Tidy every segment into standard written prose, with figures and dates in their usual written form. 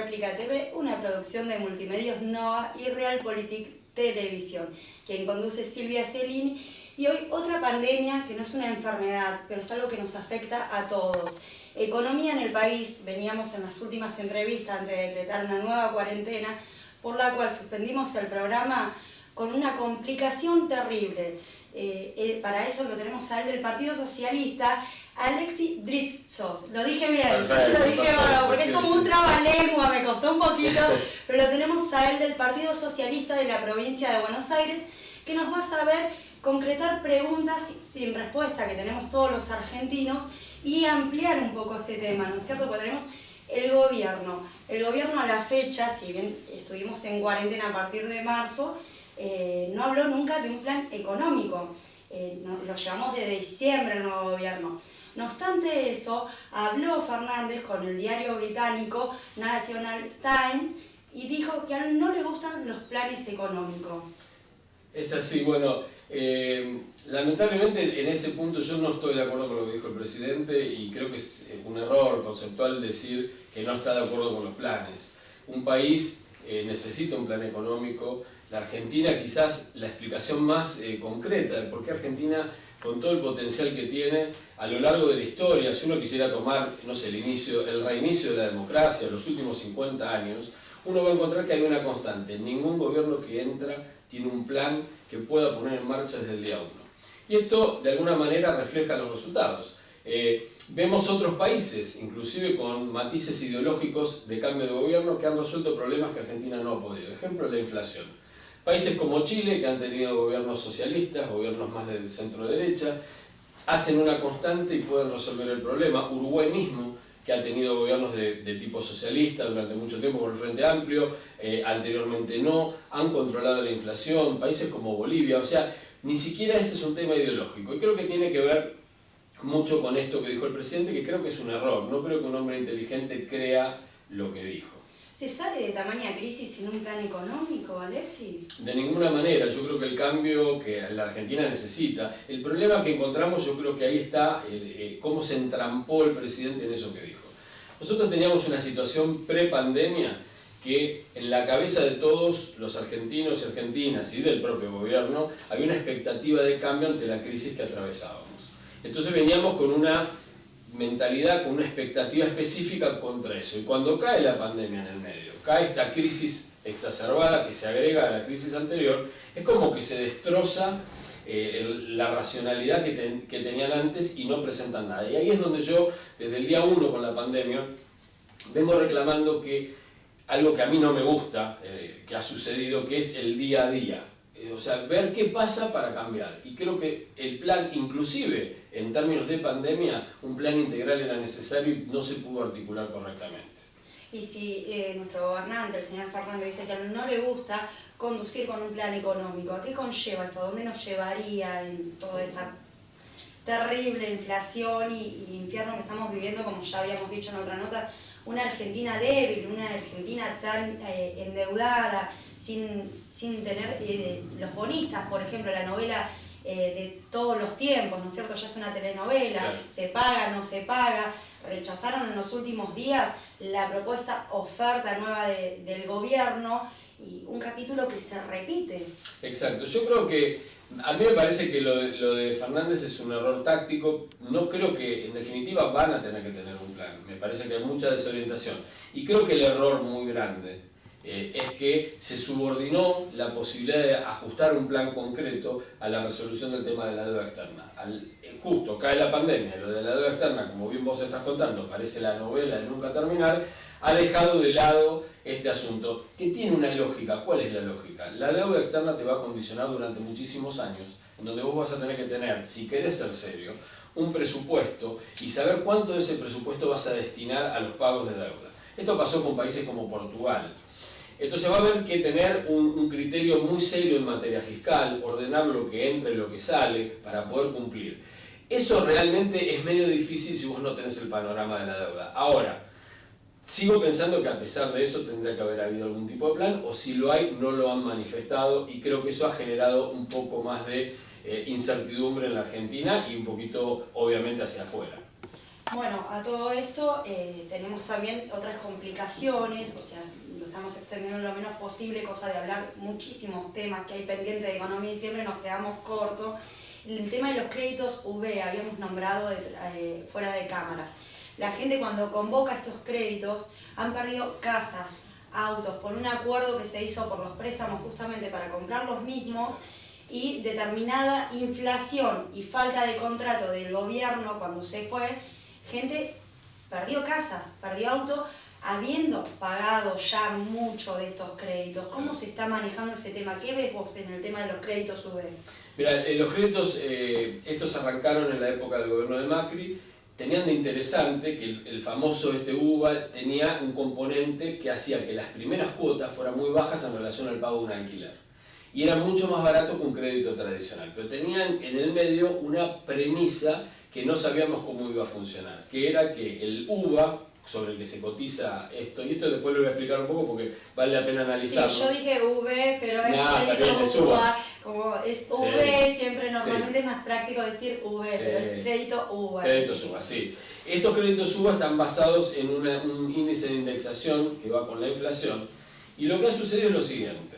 Réplica TV, una producción de Multimedios Nova y Realpolitik Televisión, quien conduce Silvia Celini. Y hoy otra pandemia que no es una enfermedad, pero es algo que nos afecta a todos. Economía en el país, veníamos en las últimas entrevistas antes de decretar una nueva cuarentena, por la cual suspendimos el programa con una complicación terrible. Para eso lo tenemos a él del Partido Socialista, Alexis Dritsos. Lo dije bien, perfecto, lo dije bueno, porque es como un trabalengua, me costó un poquito, pero lo tenemos a él del Partido Socialista de la provincia de Buenos Aires, que nos va a saber concretar preguntas sin respuesta que tenemos todos los argentinos y ampliar un poco este tema, ¿no es cierto? Porque tenemos el gobierno a la fecha, si bien estuvimos en cuarentena a partir de marzo, no habló nunca de un plan económico. Lo llevamos desde diciembre el nuevo gobierno. No obstante eso, habló Fernández con el diario británico National Times y dijo que a él no le gustan los planes económicos. Es así, bueno, lamentablemente en ese punto yo no estoy de acuerdo con lo que dijo el presidente y creo que es un error conceptual decir que no está de acuerdo con los planes. Un país necesita un plan económico. La Argentina, quizás la explicación más concreta de por qué Argentina, con todo el potencial que tiene, a lo largo de la historia, si uno quisiera tomar, no sé, el reinicio de la democracia, los últimos 50 años, uno va a encontrar que hay una constante. Ningún gobierno que entra tiene un plan que pueda poner en marcha desde el día 1. Y esto, de alguna manera, refleja los resultados. Vemos otros países, inclusive con matices ideológicos de cambio de gobierno, que han resuelto problemas que Argentina no ha podido. Ejemplo, la inflación. Países como Chile, que han tenido gobiernos socialistas, gobiernos más de centro-derecha, hacen una constante y pueden resolver el problema. Uruguay mismo, que ha tenido gobiernos de tipo socialista durante mucho tiempo con el Frente Amplio, anteriormente no, han controlado la inflación. Países como Bolivia, o sea, ni siquiera ese es un tema ideológico. Y creo que tiene que ver mucho con esto que dijo el presidente, que creo que es un error. No creo que un hombre inteligente crea lo que dijo. ¿Se sale de tamaña crisis sin un plan económico, Alexis? De ninguna manera. Yo creo que el cambio que la Argentina necesita, el problema que encontramos, yo creo que ahí está cómo se entrampó el presidente en eso que dijo. Nosotros teníamos una situación pre-pandemia que en la cabeza de todos los argentinos y argentinas y del propio gobierno había una expectativa de cambio ante la crisis que atravesábamos. Entonces veníamos con una mentalidad, con una expectativa específica contra eso. Y cuando cae la pandemia en el medio, cae esta crisis exacerbada que se agrega a la crisis anterior, es como que se destroza la racionalidad que tenían antes y no presentan nada. Y ahí es donde yo, desde el día 1 con la pandemia, vengo reclamando que algo que a mí no me gusta, que ha sucedido, que es el día a día. O sea, ver qué pasa para cambiar. Y creo que el plan, inclusive en términos de pandemia, un plan integral era necesario y no se pudo articular correctamente. Y si nuestro gobernante, el señor Fernández, dice que a él no le gusta conducir con un plan económico, ¿a qué conlleva esto? ¿A dónde nos llevaría en toda esta terrible inflación y infierno que estamos viviendo, como ya habíamos dicho en otra nota? Una Argentina débil, una Argentina tan endeudada, sin tener los bonistas, por ejemplo, la novela de todos los tiempos, ¿no es cierto? Ya es una telenovela, claro. Se paga, no se paga. Rechazaron en los últimos días la propuesta oferta nueva del gobierno y un capítulo que se repite. Exacto, yo creo que a mí me parece que lo de Fernández es un error táctico. No creo que, en definitiva, van a tener que tener un plan. Me parece que hay mucha desorientación. Y creo que el error muy grande es que se subordinó la posibilidad de ajustar un plan concreto a la resolución del tema de la deuda externa. Justo cae la pandemia, lo de la deuda externa, como bien vos estás contando, parece la novela de nunca terminar, ha dejado de lado este asunto, que tiene una lógica. ¿Cuál es la lógica? La deuda externa te va a condicionar durante muchísimos años, en donde vos vas a tener que tener, si querés ser serio, un presupuesto y saber cuánto de ese presupuesto vas a destinar a los pagos de deuda. Esto pasó con países como Portugal. Entonces va a haber que tener un criterio muy serio en materia fiscal, ordenar lo que entra y lo que sale para poder cumplir. Eso realmente es medio difícil si vos no tenés el panorama de la deuda. Ahora, sigo pensando que a pesar de eso tendría que haber habido algún tipo de plan, o si lo hay, no lo han manifestado, y creo que eso ha generado un poco más de incertidumbre en la Argentina y un poquito, obviamente, hacia afuera. Bueno, a todo esto tenemos también otras complicaciones, o sea, lo estamos extendiendo lo menos posible, cosa de hablar muchísimos temas que hay pendientes de economía y siempre nos quedamos cortos. El tema de los créditos V, habíamos nombrado fuera de cámaras. La gente cuando convoca estos créditos han perdido casas, autos, por un acuerdo que se hizo por los préstamos justamente para comprar los mismos, y determinada inflación y falta de contrato del gobierno cuando se fue, gente perdió casas, perdió auto, habiendo pagado ya mucho de estos créditos. ¿Cómo se está manejando ese tema? ¿Qué ves vos en el tema de los créditos UV? Mira, los créditos, estos arrancaron en la época del gobierno de Macri, tenían de interesante que el famoso UVA tenía un componente que hacía que las primeras cuotas fueran muy bajas en relación al pago de un alquiler. Y era mucho más barato que un crédito tradicional, pero tenían en el medio una premisa que no sabíamos cómo iba a funcionar, que era que el UVA, sobre el que se cotiza esto, y esto después lo voy a explicar un poco porque vale la pena analizarlo. Sí, yo dije V, pero es crédito UVA, como es V, sí, siempre normalmente es más práctico decir V, sí, pero es crédito UVA. Créditos UVA, sí. Estos créditos UVA están basados en un índice de indexación que va con la inflación, y lo que ha sucedido es lo siguiente.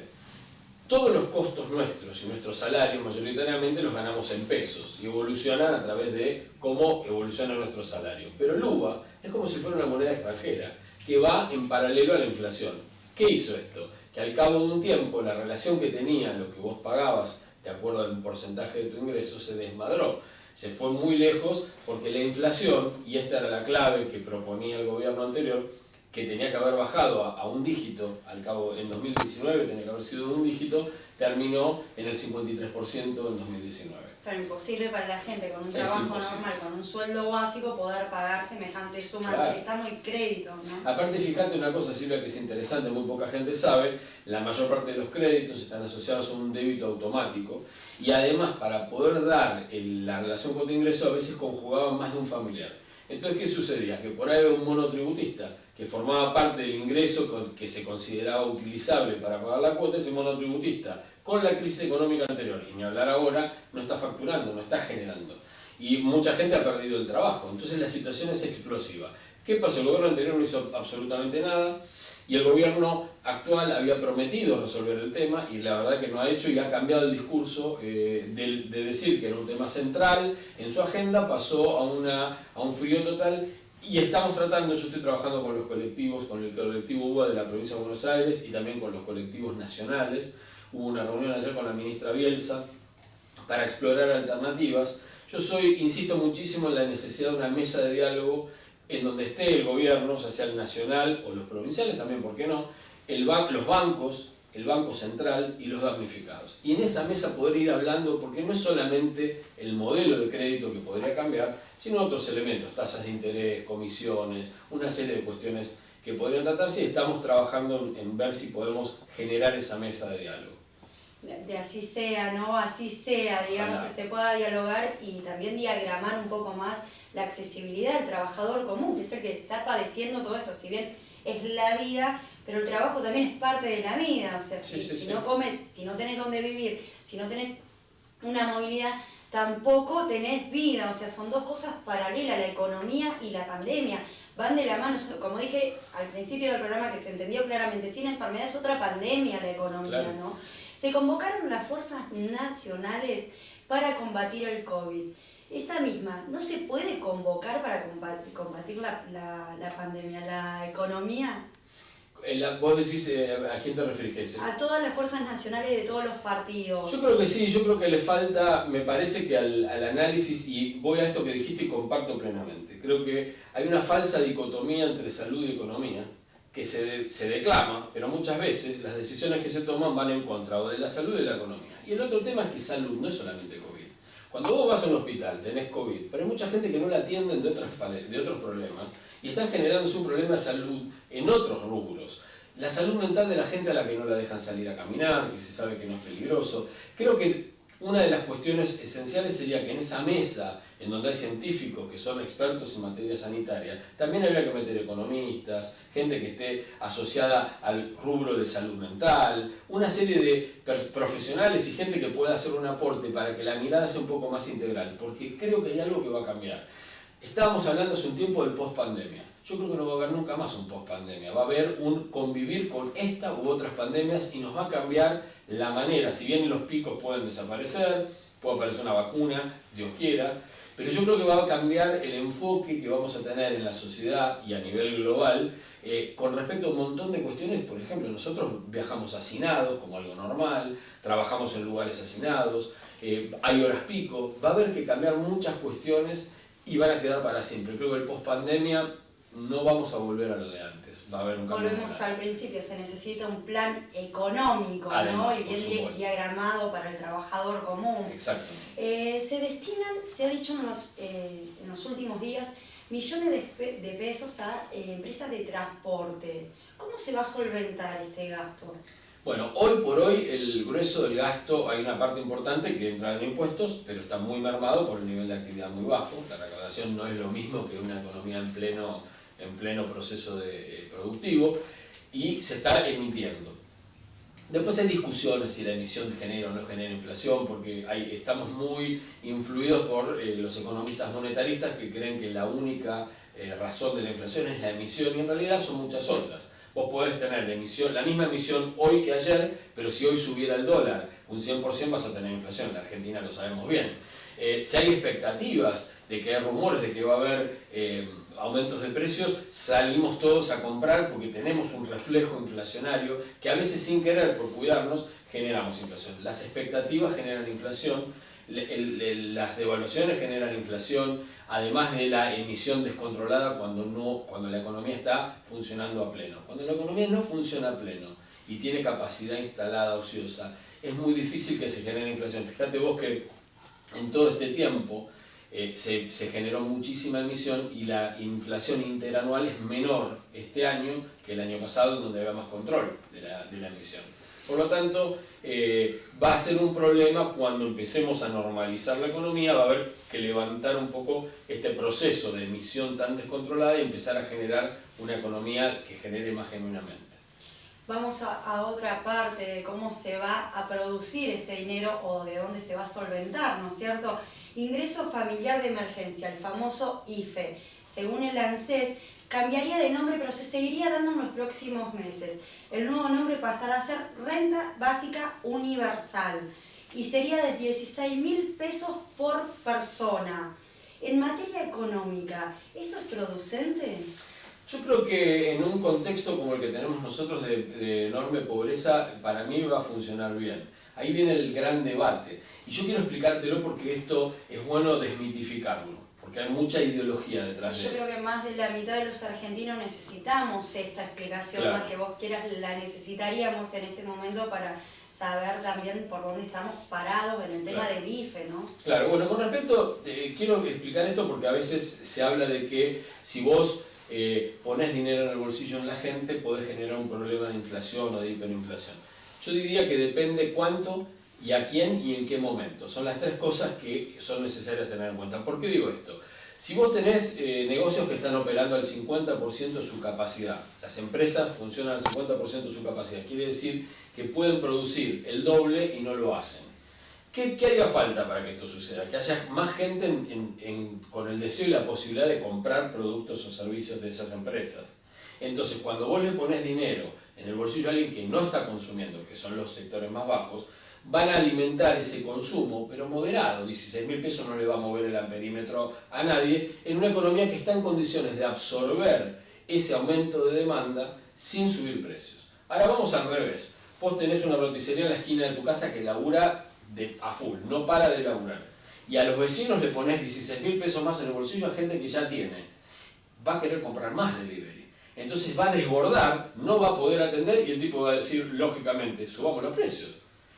Todos los costos nuestros y nuestros salarios mayoritariamente los ganamos en pesos y evolucionan a través de cómo evoluciona nuestro salario. Pero el UVA es como si fuera una moneda extranjera que va en paralelo a la inflación. ¿Qué hizo esto? Que al cabo de un tiempo la relación que tenía lo que vos pagabas de acuerdo al porcentaje de tu ingreso se desmadró. Se fue muy lejos porque la inflación, y esta era la clave que proponía el gobierno anterior, que tenía que haber bajado a un dígito, al cabo en 2019 tenía que haber sido un dígito, terminó en el 53% en 2019. Pero imposible para la gente con un trabajo normal, con un sueldo básico, poder pagar semejante suma, claro, porque está muy crédito, ¿no? Aparte, fíjate una cosa, Silvia, que es interesante, muy poca gente sabe, la mayor parte de los créditos están asociados a un débito automático, y además para poder dar la relación con tu ingreso a veces conjugaban más de un familiar. Entonces, ¿qué sucedía? Que por ahí había un monotributista que formaba parte del ingreso que se consideraba utilizable para pagar la cuota. Ese monotributista, con la crisis económica anterior, y ni hablar ahora, no está facturando, no está generando. Y mucha gente ha perdido el trabajo. Entonces la situación es explosiva. ¿Qué pasó? El gobierno anterior no hizo absolutamente nada, y el gobierno actual había prometido resolver el tema, y la verdad que no ha hecho, y ha cambiado el discurso de decir que era un tema central en su agenda, pasó a un frío total. Y estamos tratando, yo estoy trabajando con los colectivos, con el colectivo UVA de la provincia de Buenos Aires y también con los colectivos nacionales. Hubo una reunión ayer con la ministra Bielsa para explorar alternativas. Yo insisto muchísimo en la necesidad de una mesa de diálogo en donde esté el gobierno, ya sea el nacional o los provinciales también, ¿por qué no? Los bancos, el Banco Central y los damnificados. Y en esa mesa poder ir hablando, porque no es solamente el modelo de crédito que podría cambiar, sino otros elementos, tasas de interés, comisiones, una serie de cuestiones que podrían tratarse, y estamos trabajando en ver si podemos generar esa mesa de diálogo. De así sea, ¿no? Así sea, digamos, que se pueda dialogar y también diagramar un poco más la accesibilidad del trabajador común, que es el que está padeciendo todo esto. Si bien es la vida, pero el trabajo también es parte de la vida. O sea, si no comes, si no tenés dónde vivir, si no tenés una movilidad, tampoco tenés vida. O sea, son dos cosas paralelas, la economía y la pandemia. Van de la mano, como dije al principio del programa, que se entendió claramente, sin enfermedad es otra pandemia la economía, claro, ¿no? Se convocaron las fuerzas nacionales para combatir el COVID. Esta misma, ¿no se puede convocar para combatir la pandemia, la economía? Vos decís, ¿a quién te referís? A todas las fuerzas nacionales de todos los partidos. Yo creo que sí, yo creo que le falta, me parece que al análisis, y voy a esto que dijiste y comparto plenamente, creo que hay una falsa dicotomía entre salud y economía, que se declama, pero muchas veces las decisiones que se toman van en contra o de la salud y de la economía. Y el otro tema es que salud no es solamente COVID. Cuando vos vas a un hospital tenés COVID, pero hay mucha gente que no la atienden de otros problemas y están generando un problema de salud en otros rubros. La salud mental de la gente a la que no la dejan salir a caminar, que se sabe que no es peligroso. Creo que una de las cuestiones esenciales sería que en esa mesa, en donde hay científicos que son expertos en materia sanitaria, también habría que meter economistas, gente que esté asociada al rubro de salud mental, una serie de profesionales y gente que pueda hacer un aporte para que la mirada sea un poco más integral, porque creo que hay algo que va a cambiar. Estábamos hablando hace un tiempo del post-pandemia. Yo creo que no va a haber nunca más un post-pandemia. Va a haber un convivir con esta u otras pandemias y nos va a cambiar la manera. Si bien los picos pueden desaparecer, puede aparecer una vacuna, Dios quiera, pero yo creo que va a cambiar el enfoque que vamos a tener en la sociedad y a nivel global con respecto a un montón de cuestiones. Por ejemplo, nosotros viajamos hacinados como algo normal, trabajamos en lugares hacinados, hay horas pico, va a haber que cambiar muchas cuestiones y van a quedar para siempre. Creo que el post-pandemia no vamos a volver a lo de antes, va a haber un cambio. Volvemos al principio, se necesita un plan económico, además, ¿no? Y bien diagramado para el trabajador común. Exacto. Se destinan, se ha dicho en los últimos días, millones de pesos a empresas de transporte. ¿Cómo se va a solventar este gasto? Bueno, hoy por hoy el grueso del gasto, hay una parte importante que entra en impuestos, pero está muy mermado por el nivel de actividad muy bajo. La recaudación no es lo mismo que una economía en pleno proceso productivo y se está emitiendo. Después hay discusiones si la emisión genera o no genera inflación, porque estamos muy influidos por los economistas monetaristas que creen que la única razón de la inflación es la emisión y en realidad son muchas otras. Vos podés tener la misma emisión hoy que ayer, pero si hoy subiera el dólar un 100% vas a tener inflación. En la Argentina lo sabemos bien. Si hay expectativas de que hay rumores de que va a haber aumentos de precios, salimos todos a comprar porque tenemos un reflejo inflacionario que a veces sin querer, por cuidarnos, generamos inflación. Las expectativas generan inflación, las devaluaciones generan inflación, además de la emisión descontrolada cuando la economía está funcionando a pleno. Cuando la economía no funciona a pleno y tiene capacidad instalada ociosa, es muy difícil que se genere inflación. Fíjate vos que en todo este tiempo se generó muchísima emisión y la inflación interanual es menor este año que el año pasado, donde había más control de la emisión. Por lo tanto, va a ser un problema cuando empecemos a normalizar la economía, va a haber que levantar un poco este proceso de emisión tan descontrolada y empezar a generar una economía que genere más genuinamente. Vamos a otra parte de cómo se va a producir este dinero o de dónde se va a solventar, ¿no es cierto? Ingreso familiar de emergencia, el famoso IFE. Según el ANSES, cambiaría de nombre, pero se seguiría dando en los próximos meses. El nuevo nombre pasará a ser Renta Básica Universal y sería de 16.000 pesos por persona. En materia económica, ¿esto es producente? Yo creo que en un contexto como el que tenemos nosotros de enorme pobreza, para mí va a funcionar bien. Ahí viene el gran debate. Y yo quiero explicártelo porque esto es bueno desmitificarlo, porque hay mucha ideología detrás sí, yo creo que más de la mitad de los argentinos necesitamos esta explicación, claro. Más que vos quieras, la necesitaríamos en este momento para saber también por dónde estamos parados en el tema claro. del IFE, ¿no? Claro, bueno, con respecto, quiero explicar esto porque a veces se habla de que si vos pones dinero en el bolsillo en la gente, podés generar un problema de inflación o de hiperinflación. Yo diría que depende cuánto y a quién y en qué momento. Son las tres cosas que son necesarias tener en cuenta. ¿Por qué digo esto? Si vos tenés negocios que están operando al 50% de su capacidad, las empresas funcionan al 50% de su capacidad, quiere decir que pueden producir el doble y no lo hacen. ¿Qué haría falta para que esto suceda? Que haya más gente con el deseo y la posibilidad de comprar productos o servicios de esas empresas. Entonces, cuando vos le pones dinero en el bolsillo a alguien que no está consumiendo, que son los sectores más bajos, van a alimentar ese consumo, pero moderado. 16.000 pesos no le va a mover el amperímetro a nadie, en una economía que está en condiciones de absorber ese aumento de demanda sin subir precios. Ahora vamos al revés. Vos tenés una roticería en la esquina de tu casa que labura a full, no para de laburar. Y a los vecinos le pones 16.000 pesos más en el bolsillo a gente que ya tiene. Va a querer comprar más delivery. Entonces va a desbordar, no va a poder atender y el tipo va a decir, lógicamente, subamos los precios.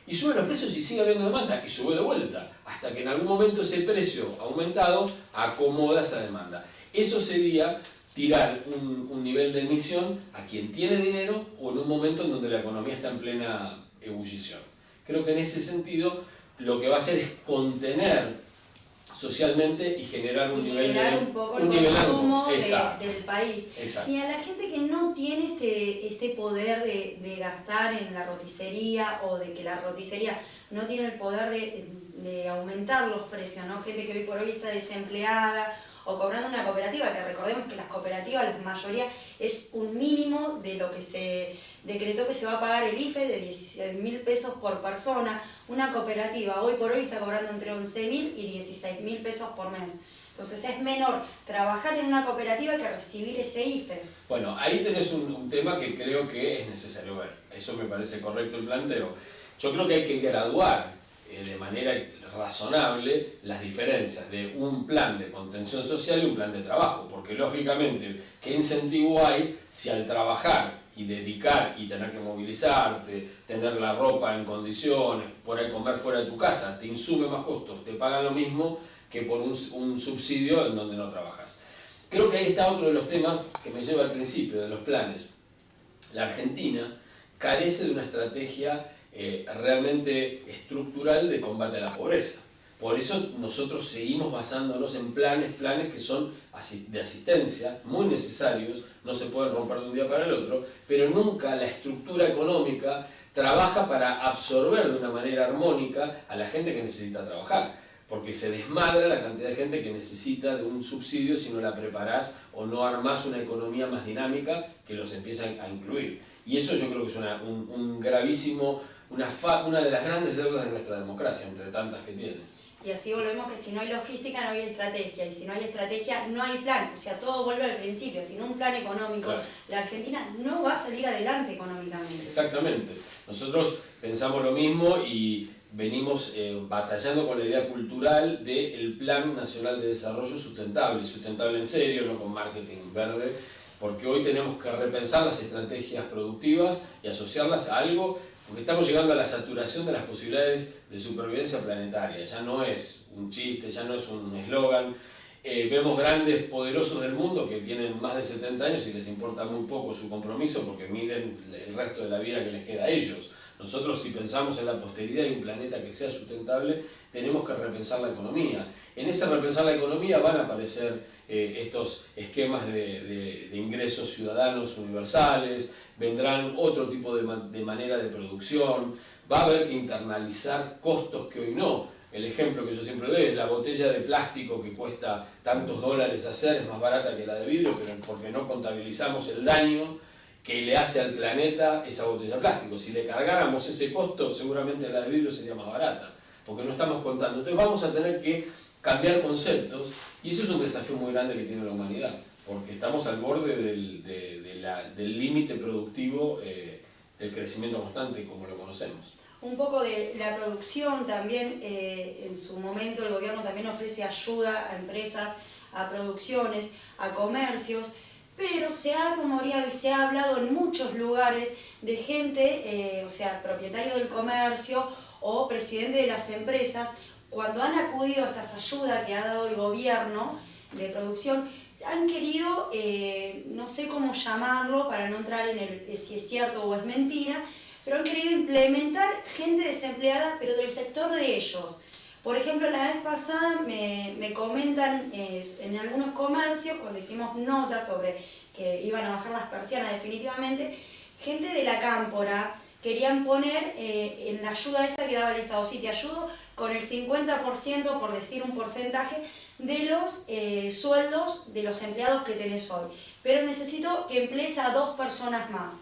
Y sube los precios y sigue habiendo demanda y sube de vuelta, hasta que en algún momento ese precio aumentado acomoda esa demanda. Eso sería tirar un nivel de emisión a quien tiene dinero o en un momento en donde la economía está en plena ebullición. Creo que en ese sentido lo que va a hacer es contener socialmente y generar un nivel de... un poco el consumo del país. Exacto. Y a la gente que no tiene este poder de gastar en la roticería o de que la roticería no tiene el poder de aumentar los precios, ¿no? Gente que hoy por hoy está desempleada o cobrando una cooperativa, que recordemos que las cooperativas, la mayoría, es un mínimo de lo que se decretó que se va a pagar el IFE de 16.000 pesos por persona. Una cooperativa hoy por hoy está cobrando entre 11.000 y 16.000 pesos por mes. Entonces es menor trabajar en una cooperativa que recibir ese IFE. Bueno, ahí tenés un tema que creo que es necesario ver. Eso me parece correcto el planteo. Yo creo que hay que graduar de manera razonable las diferencias de un plan de contención social y un plan de trabajo, porque lógicamente, ¿qué incentivo hay si al trabajar y dedicar y tener que movilizarte, tener la ropa en condiciones, por ahí comer fuera de tu casa, te insume más costos, te pagan lo mismo que por un subsidio en donde no trabajas? Creo que ahí está otro de los temas que me lleva al principio de los planes. La Argentina carece de una estrategia realmente estructural de combate a la pobreza. Por eso nosotros seguimos basándonos en planes que son de asistencia, muy necesarios, no se pueden romper de un día para el otro, pero nunca la estructura económica trabaja para absorber de una manera armónica a la gente que necesita trabajar, porque se desmadra la cantidad de gente que necesita de un subsidio si no la preparás o no armás una economía más dinámica que los empieza a incluir. Y eso yo creo que es un gravísimo, una de las grandes deudas de nuestra democracia, entre tantas que tiene. Y así volvemos que si no hay logística no hay estrategia, y si no hay estrategia no hay plan, o sea, todo vuelve al principio, sin un plan económico, claro, la Argentina no va a salir adelante económicamente. Exactamente, nosotros pensamos lo mismo y venimos batallando con la idea cultural del Plan Nacional de Desarrollo Sustentable, y sustentable en serio, no con marketing verde, porque hoy tenemos que repensar las estrategias productivas y asociarlas a algo, porque estamos llegando a la saturación de las posibilidades de supervivencia planetaria. Ya no es un chiste, ya no es un eslogan. Vemos grandes poderosos del mundo que tienen más de 70 años y les importa muy poco su compromiso porque miden el resto de la vida que les queda a ellos. Nosotros, si pensamos en la posteridad y un planeta que sea sustentable, tenemos que repensar la economía. En ese repensar la economía van a aparecer estos esquemas de ingresos ciudadanos universales, vendrán otro tipo de manera de producción, va a haber que internalizar costos que hoy no. El ejemplo que yo siempre doy es la botella de plástico que cuesta tantos dólares hacer, es más barata que la de vidrio, pero porque no contabilizamos el daño que le hace al planeta esa botella de plástico. Si le cargáramos ese costo, seguramente la de vidrio sería más barata, porque no estamos contando. Entonces vamos a tener que cambiar conceptos, y eso es un desafío muy grande que tiene la humanidad, porque estamos al borde del límite productivo del crecimiento constante como lo conocemos. Un poco de la producción también, en su momento el gobierno también ofrece ayuda a empresas, a producciones, a comercios, pero se ha rumoreado y se ha hablado en muchos lugares de gente, o sea, propietario del comercio o presidente de las empresas, cuando han acudido a estas ayudas que ha dado el gobierno de producción, han querido, no sé cómo llamarlo para no entrar en si es cierto o es mentira, pero han querido implementar gente desempleada, pero del sector de ellos. Por ejemplo, la vez pasada me comentan en algunos comercios, cuando hicimos notas sobre que iban a bajar las persianas definitivamente, gente de la cámpora querían poner en la ayuda esa que daba el Estado, sí, te ayudo con el 50%, por decir un porcentaje, de los sueldos de los empleados que tenés hoy, pero necesito que emplees a 2 personas más.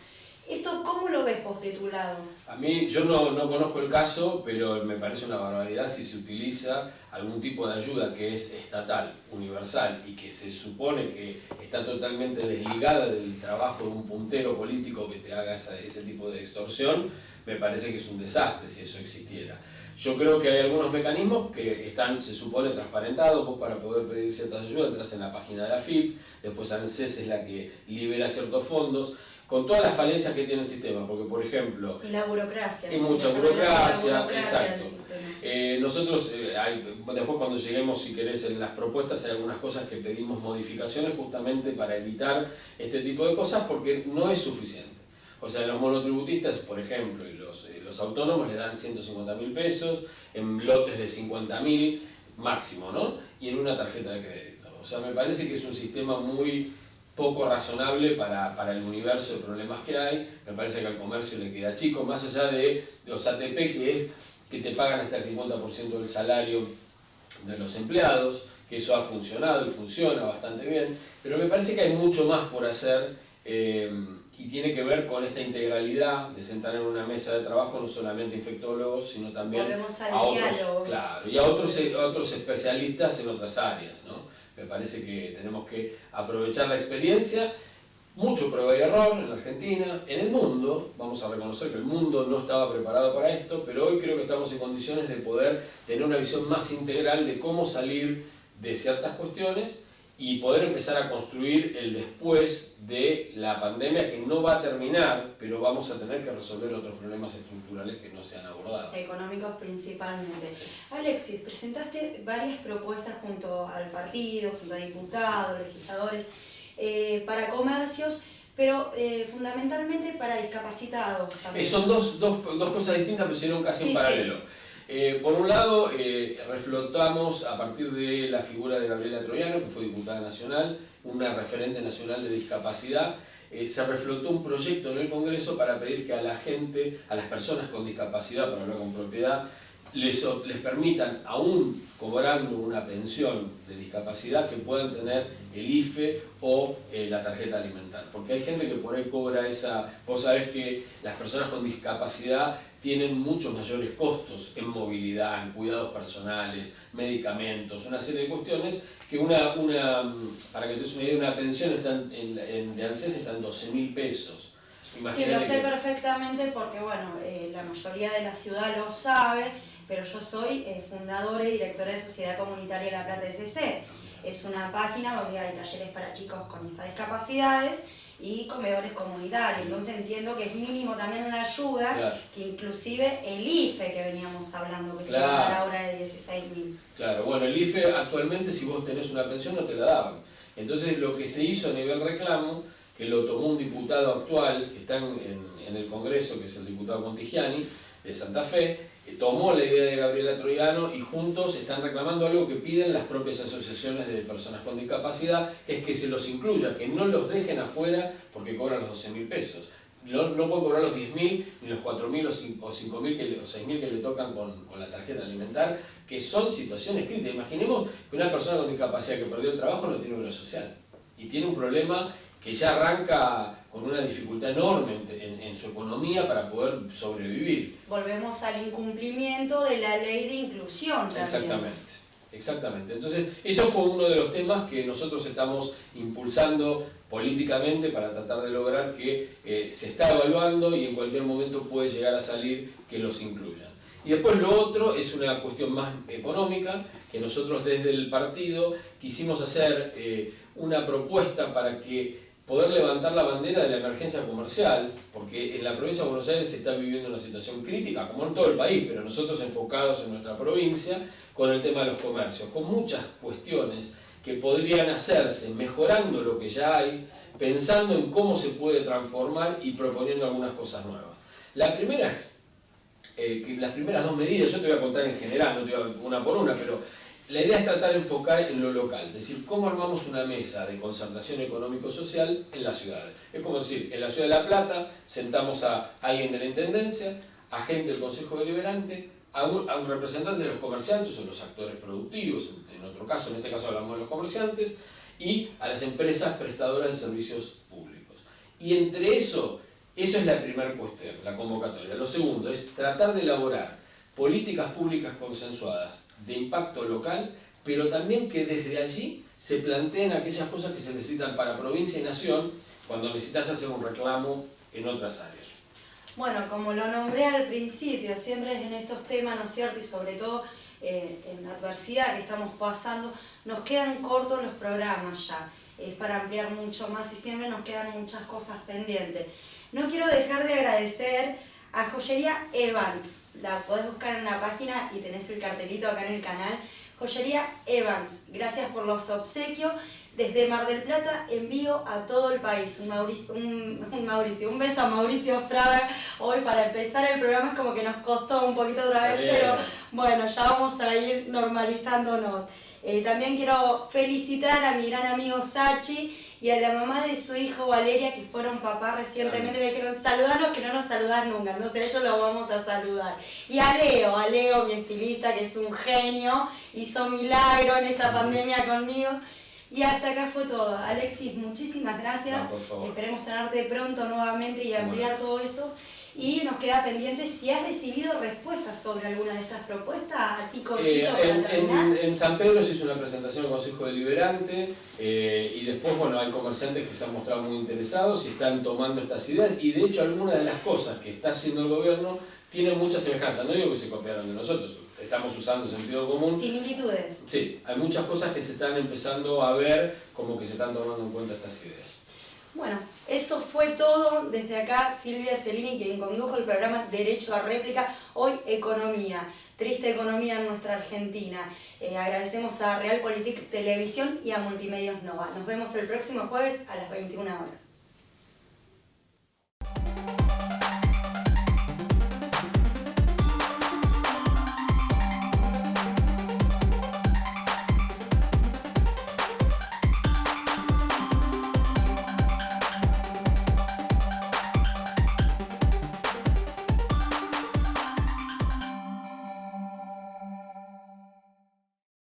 ¿Esto cómo lo ves vos de tu lado? A mí, yo no conozco el caso, pero me parece una barbaridad si se utiliza algún tipo de ayuda que es estatal, universal, y que se supone que está totalmente desligada del trabajo de un puntero político que te haga ese tipo de extorsión. Me parece que es un desastre si eso existiera. Yo creo que hay algunos mecanismos que están, se supone, transparentados. Vos, para poder pedir ciertas ayudas, entras en la página de AFIP, después ANSES es la que libera ciertos fondos, con todas las falencias que tiene el sistema, porque, por ejemplo... Y la burocracia. Y mucha burocracia, exacto. Nosotros, después cuando lleguemos, si querés, en las propuestas, hay algunas cosas que pedimos modificaciones justamente para evitar este tipo de cosas, porque no es suficiente. O sea, los monotributistas, por ejemplo, y los autónomos le dan 150.000 pesos, en lotes de 50.000 máximo, ¿no? Y en una tarjeta de crédito. O sea, me parece que es un sistema muy poco razonable para el universo de problemas que hay. Me parece que al comercio le queda chico, más allá de los ATP, que te pagan hasta el 50% del salario de los empleados, que eso ha funcionado y funciona bastante bien, pero me parece que hay mucho más por hacer y tiene que ver con esta integralidad de sentar en una mesa de trabajo no solamente infectólogos, sino también a otros, claro, y a otros especialistas en otras áreas, ¿no? Me parece que tenemos que aprovechar la experiencia. Mucho prueba y error en la Argentina, en el mundo, vamos a reconocer que el mundo no estaba preparado para esto, pero hoy creo que estamos en condiciones de poder tener una visión más integral de cómo salir de ciertas cuestiones y poder empezar a construir el después de la pandemia, que no va a terminar, pero vamos a tener que resolver otros problemas estructurales que no se han abordado. Económicos principalmente. Sí. Alexis, presentaste varias propuestas junto al partido, junto a diputados, legisladores, para comercios, pero fundamentalmente para discapacitados también. Son dos cosas distintas, pero hicieron casi en paralelo. Por un lado, reflotamos a partir de la figura de Gabriela Troiano, que fue diputada nacional, una referente nacional de discapacidad. Se reflotó un proyecto en el Congreso para pedir que a la gente, a las personas con discapacidad, para hablar con propiedad, les permitan, aún cobrando una pensión de discapacidad, que puedan tener el IFE o la tarjeta alimentar. Porque hay gente que por ahí cobra esa... Vos sabés que las personas con discapacidad tienen muchos mayores costos en movilidad, en cuidados personales, medicamentos, una serie de cuestiones que para que te des una idea, una pensión de ANSES está en 12.000 pesos. Imagínate, sí, lo sé perfectamente porque, bueno, la mayoría de la ciudad lo sabe, pero yo soy fundadora y directora de Sociedad Comunitaria La Plata SC. Es una página donde hay talleres para chicos con estas discapacidades y comedores comunitarios. Entonces entiendo que es mínimo también una ayuda, claro, que inclusive el IFE que veníamos hablando, que claro, se va a dar ahora de 16.000. Claro, bueno, el IFE actualmente, si vos tenés una pensión, no te la daban. Entonces lo que se hizo a nivel reclamo, que lo tomó un diputado actual que está en el Congreso, que es el diputado Contigiani, de Santa Fe, tomó la idea de Gabriela Troiano y juntos están reclamando algo que piden las propias asociaciones de personas con discapacidad, que es que se los incluya, que no los dejen afuera porque cobran los 12.000 pesos. No pueden cobrar los 10.000, ni los 4.000 o 5.000 o 6.000 que le tocan con la tarjeta alimentar, que son situaciones críticas. Imaginemos que una persona con discapacidad que perdió el trabajo no tiene obra social y tiene un problema que ya arranca con una dificultad enorme en su economía para poder sobrevivir. Volvemos al incumplimiento de la ley de inclusión también. Exactamente. Entonces, eso fue uno de los temas que nosotros estamos impulsando políticamente para tratar de lograr que se está evaluando y en cualquier momento puede llegar a salir que los incluyan. Y después lo otro es una cuestión más económica, que nosotros desde el partido quisimos hacer una propuesta para que poder levantar la bandera de la emergencia comercial, porque en la provincia de Buenos Aires se está viviendo una situación crítica, como en todo el país, pero nosotros enfocados en nuestra provincia, con el tema de los comercios, con muchas cuestiones que podrían hacerse mejorando lo que ya hay, pensando en cómo se puede transformar y proponiendo algunas cosas nuevas. La primera es que las primeras dos medidas, yo te voy a contar en general, no te voy a una por una, pero la idea es tratar de enfocar en lo local, es decir, cómo armamos una mesa de concertación económico-social en las ciudades. Es como decir, en la ciudad de La Plata sentamos a alguien de la Intendencia, a gente del Consejo Deliberante, a un representante de los comerciantes o los actores productivos, en otro caso, en este caso hablamos de los comerciantes, y a las empresas prestadoras de servicios públicos. Y entre eso es la primera cuestión, la convocatoria. Lo segundo es tratar de elaborar políticas públicas consensuadas de impacto local, pero también que desde allí se planteen aquellas cosas que se necesitan para provincia y nación cuando necesitas hacer un reclamo en otras áreas. Bueno, como lo nombré al principio, siempre en estos temas, ¿no es cierto? Y sobre todo en la adversidad que estamos pasando, nos quedan cortos los programas ya. Es para ampliar mucho más y siempre nos quedan muchas cosas pendientes. No quiero dejar de agradecer a Joyería Evans. La podés buscar en la página y tenés el cartelito acá en el canal. Joyería Evans, gracias por los obsequios. Desde Mar del Plata envío a todo el país. Un beso a Mauricio Fraga. Hoy para empezar el programa es como que nos costó un poquito otra vez, pero bueno, ya vamos a ir normalizándonos. También quiero felicitar a mi gran amigo Sachi y a la mamá de su hijo Valeria, que fueron papás recientemente, me dijeron, saludanos que no nos saludás nunca, entonces ellos los vamos a saludar. Y a Leo, mi estilista, que es un genio, hizo milagro en esta pandemia conmigo. Y hasta acá fue todo. Alexis, muchísimas gracias. Esperemos tenerte pronto nuevamente y ampliar todo esto. Y nos queda pendiente si has recibido respuestas sobre alguna de estas propuestas, así cortito para terminar. En San Pedro se hizo una presentación al Consejo Deliberante y después, bueno, hay comerciantes que se han mostrado muy interesados y están tomando estas ideas, y de hecho algunas de las cosas que está haciendo el gobierno tienen mucha semejanza. No digo que se copiaron de nosotros, estamos usando sentido común. Similitudes. Sí, hay muchas cosas que se están empezando a ver como que se están tomando en cuenta estas ideas. Bueno, eso fue todo. Desde acá, Silvia Celini, quien condujo el programa Derecho a Réplica, hoy Economía. Triste economía en nuestra Argentina. Agradecemos a Realpolitik Televisión y a Multimedios Nova. Nos vemos el próximo jueves a las 21 horas.